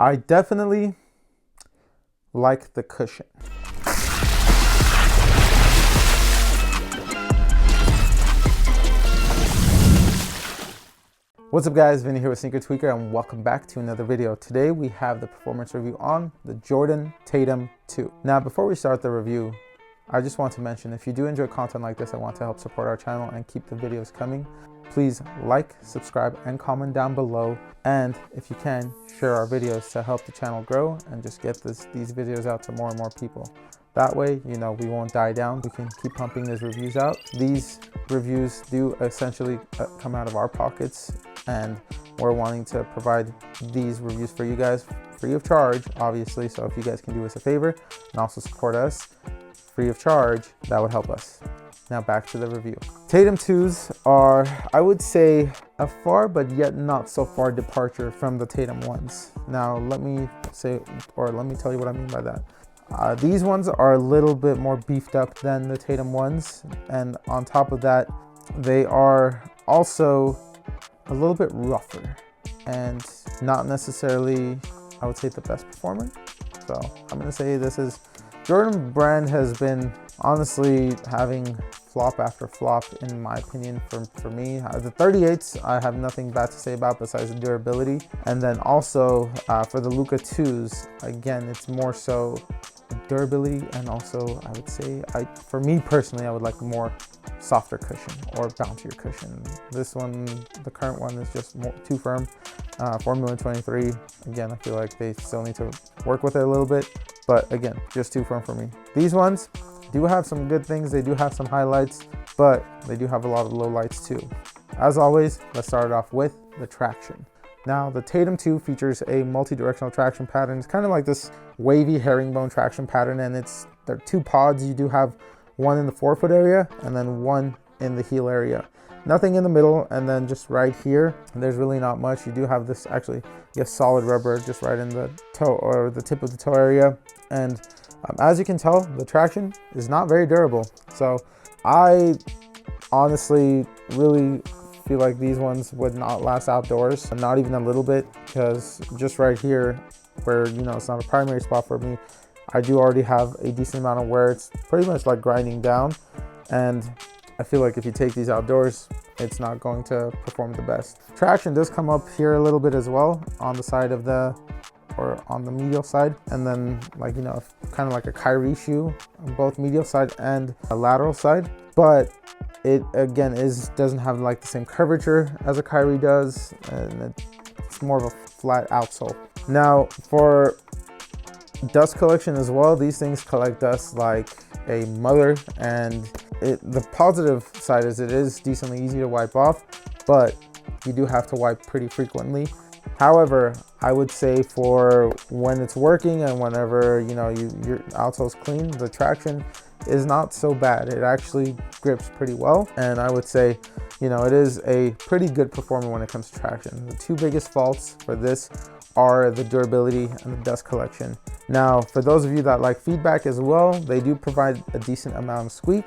I definitely like the cushion. What's up guys, Vinny here with Sneaker Tweaker and welcome back to another video. Today we have the performance review on the Jordan Tatum 2. Now before we start the review, I just want to mention if you do enjoy content like this and want to help support our channel and keep the videos coming, please like, subscribe, and comment down below. And if you can, share our videos to help the channel grow and just get these videos out to more and more people. That way, you know, we won't die down. We can keep pumping these reviews out. These reviews do essentially come out of our pockets, and we're wanting to provide these reviews for you guys free of charge, obviously. So if you guys can do us a favor and also support us free of charge, that would help us. Now back to the review. Tatum 2s are, I would say, a far but yet not so far departure from the Tatum 1s. Now let me tell you what I mean by that. These ones are a little bit more beefed up than the Tatum 1s, and on top of that, they are also a little bit rougher and not necessarily, I would say, the best performer. So I'm gonna say this is, Jordan brand has been honestly having flop after flop in my opinion for me. The 38s I have nothing bad to say about besides the durability, and then also for the Luka 2s, again, it's more so durability, and also I would say, for me personally, I would like more softer cushion or bouncier cushion. This one, the current one, is just too firm. Formula 23, again, I feel like they still need to work with it a little bit, but again, just too firm for me. These ones do have some good things, they do have some highlights, but they do have a lot of lowlights too. As always, let's start it off with the traction. Now, the Tatum 2 features a multi-directional traction pattern. It's kind of like this wavy herringbone traction pattern, and there are two pods. You do have one in the forefoot area and then one in the heel area. Nothing in the middle, and then just right here, there's really not much. You do have this, actually, solid rubber just right in the toe or the tip of the toe area. And as you can tell, the traction is not very durable. So I honestly really feel like these ones would not last outdoors, not even a little bit, because just right here where, you know, it's not a primary spot for me, I do already have a decent amount of wear. It's pretty much like grinding down, and I feel like if you take these outdoors, it's not going to perform the best. Traction does come up here a little bit as well on the side of or on the medial side, and then, like, you know, kind of like a Kyrie shoe on both medial side and a lateral side, but it again doesn't have like the same curvature as a Kyrie does, and it's more of a flat outsole. Now for dust collection as well, these things collect dust like a mother, and the positive side is it is decently easy to wipe off, but you do have to wipe pretty frequently. However, I would say for when it's working and whenever, you know, your outsole's clean, the traction is not so bad. It actually grips pretty well, and I would say, you know, it is a pretty good performer when it comes to traction. The two biggest faults for this are the durability and the dust collection. Now, for those of you that like feedback as well, they do provide a decent amount of squeak.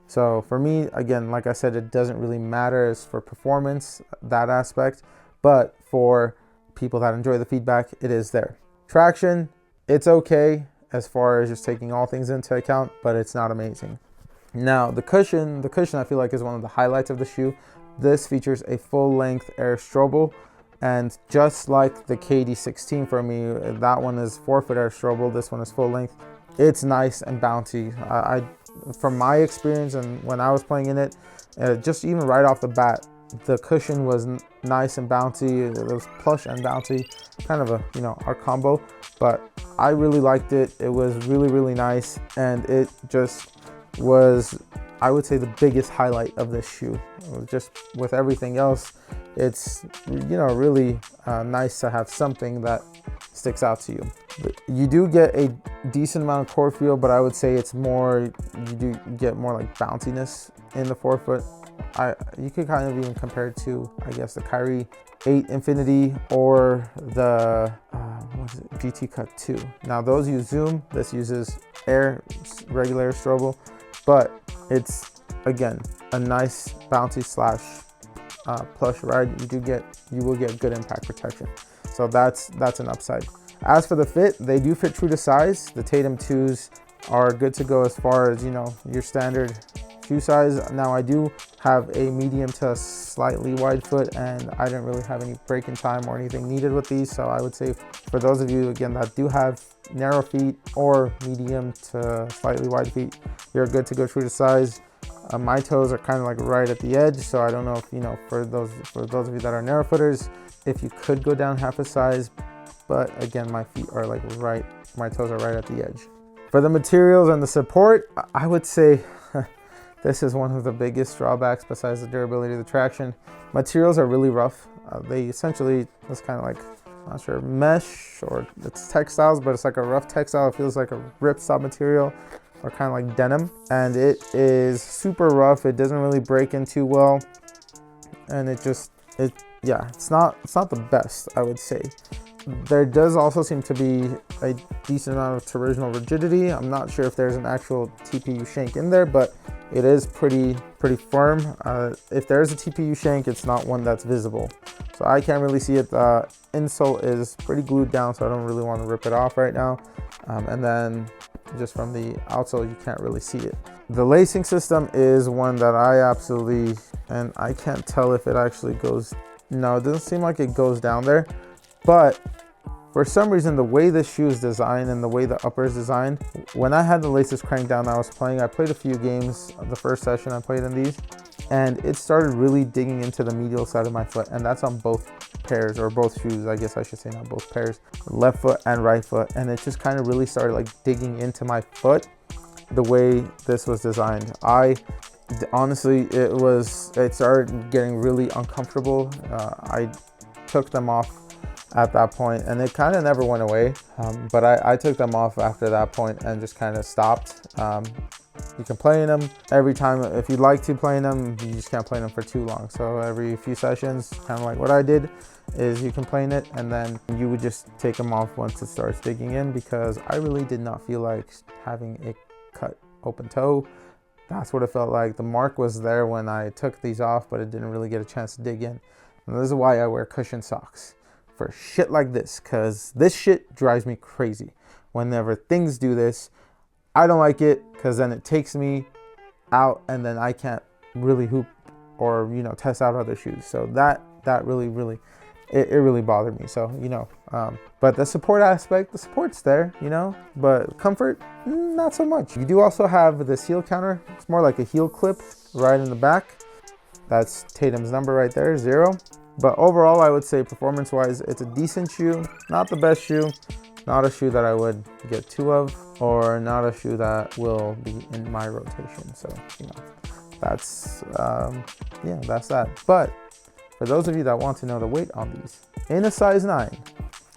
So for me, again, like I said, it doesn't really matter as for performance, that aspect, but for people that enjoy the feedback, it is there. Traction, it's okay as far as just taking all things into account, but it's not amazing. Now the cushion I feel like is one of the highlights of the shoe. This features a full-length air strobel, and just like the KD16 for me, that one is forefoot air strobel, this one is full length. It's nice and bouncy. From my experience and when I was playing in it, just even right off the bat, the cushion was nice and bouncy. It was plush and bouncy, kind of a, you know, our combo, but I really liked it. It was really, really nice, and it just was, I would say, the biggest highlight of this shoe. Just with everything else, it's, you know, really nice to have something that sticks out to you. You do get a decent amount of core feel, but I would say it's more, you do get more like bounciness in the forefoot. You could kind of even compare it to, I guess, the Kyrie 8 Infinity or the GT Cut 2. Now those use zoom, this uses regular strobel, but it's again, a nice bouncy slash plush ride. You will get good impact protection. So that's an upside. As for the fit, they do fit true to size. The Tatum 2s are good to go as far as, you know, your standard shoe size. Now I do have a medium to slightly wide foot, and I didn't really have any break in time or anything needed with these. So I would say for those of you, again, that do have narrow feet or medium to slightly wide feet, you're good to go true to size. My toes are kind of like right at the edge, so I don't know if, you know, for those of you that are narrow footers, if you could go down half a size. But again, my feet are like my toes are right at the edge. For the materials and the support, I would say this is one of the biggest drawbacks besides the durability of the traction. Materials are really rough. They essentially, it's kind of like, I'm not sure, mesh or it's textiles, but it's like a rough textile. It feels like a ripstop material or kind of like denim. And it is super rough. It doesn't really break in too well. And yeah, it's not the best, I would say. There does also seem to be a decent amount of torsional rigidity. I'm not sure if there's an actual TPU shank in there, but it is pretty firm. If there is a TPU shank, it's not one that's visible. So I can't really see it. The insole is pretty glued down, so I don't really want to rip it off right now. And then just from the outsole, you can't really see it. The lacing system is one that I absolutely, and I can't tell if it actually goes, no, it doesn't seem like it goes down there. But for some reason, the way this shoe is designed and the way the upper is designed, when I had the laces cranked down, I played a few games. The first session I played in these, and it started really digging into the medial side of my foot, and that's on both pairs, or both shoes, I guess I should say, not both pairs, left foot and right foot. And it just kind of really started like digging into my foot the way this was designed. Honestly, it started getting really uncomfortable. I took them off at that point, and it kind of never went away, but I took them off after that point and just kind of stopped. You can play in them every time if you'd like to play in them. You just can't play in them for too long. So every few sessions, kind of like what I did, is you can play in it, and then you would just take them off once it starts digging in, because I really did not feel like having a cut open toe. That's what it felt like. The mark was there when I took these off, but it didn't really get a chance to dig in. And this is why I wear cushion socks for shit like this, because this shit drives me crazy. Whenever things do this, I don't like it, because then it takes me out, and then I can't really hoop or, you know, test out other shoes. So that really it really bothered me. So, you know, but the support aspect, the support's there, you know, but comfort, not so much. You do also have this heel counter. It's more like a heel clip right in the back. That's Tatum's number right there, 0. But overall, I would say performance-wise, it's a decent shoe. Not the best shoe. Not a shoe that I would get 2 of, or not a shoe that will be in my rotation. So, you know, that's, yeah, that's that. But for those of you that want to know the weight on these, in a size 9,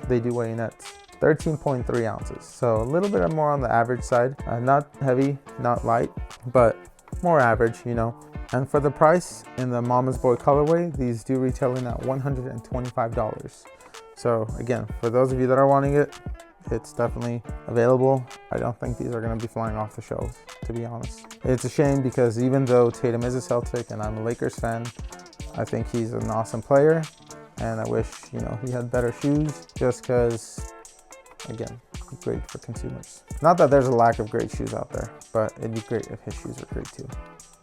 they do weigh in at 13.3 ounces. So a little bit more on the average side. Not heavy, not light, but more average, you know. And for the price, in the Mama's Boy colorway, these do retailing at $125. So again, for those of you that are wanting it, it's definitely available. I don't think these are going to be flying off the shelves, to be honest. It's a shame, because even though Tatum is a Celtic and I'm a Lakers fan, I think he's an awesome player, and I wish, you know, he had better shoes, just because, again, great for consumers. Not that there's a lack of great shoes out there, but it'd be great if his shoes were great too.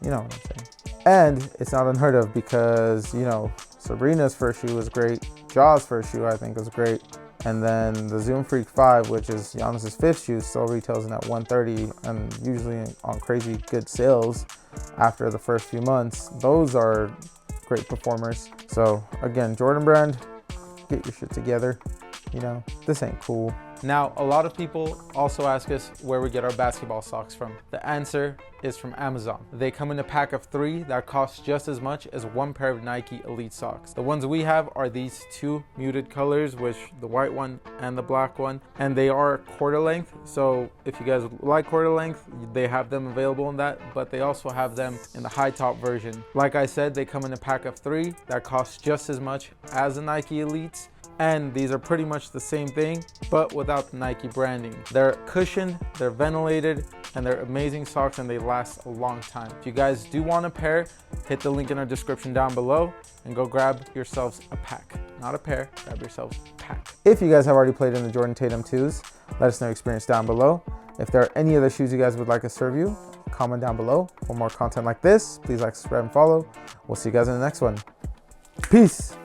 You know what I'm saying? And it's not unheard of, because, you know, Sabrina's first shoe was great. Jaw's first shoe, I think, was great. And then the Zoom Freak 5, which is Giannis's 5th shoe, still retails in at $130, and usually on crazy good sales after the first few months. Those are great performers. So again, Jordan brand, get your shit together. You know, this ain't cool. Now, a lot of people also ask us where we get our basketball socks from. The answer is from Amazon. They come in a pack of 3 that costs just as much as 1 pair of Nike Elite socks. The ones we have are these 2 muted colors, which the white one and the black one, and they are quarter length. So if you guys like quarter length, they have them available in that, but they also have them in the high top version. Like I said, they come in a pack of 3 that costs just as much as the Nike Elites. And these are pretty much the same thing, but without the Nike branding. They're cushioned, they're ventilated, and they're amazing socks, and they last a long time. If you guys do want a pair, hit the link in our description down below and go grab yourselves a pack. Not a pair, grab yourselves a pack. If you guys have already played in the Jordan Tatum 2s, let us know your experience down below. If there are any other shoes you guys would like us to review, comment down below. For more content like this, please like, subscribe, and follow. We'll see you guys in the next one. Peace.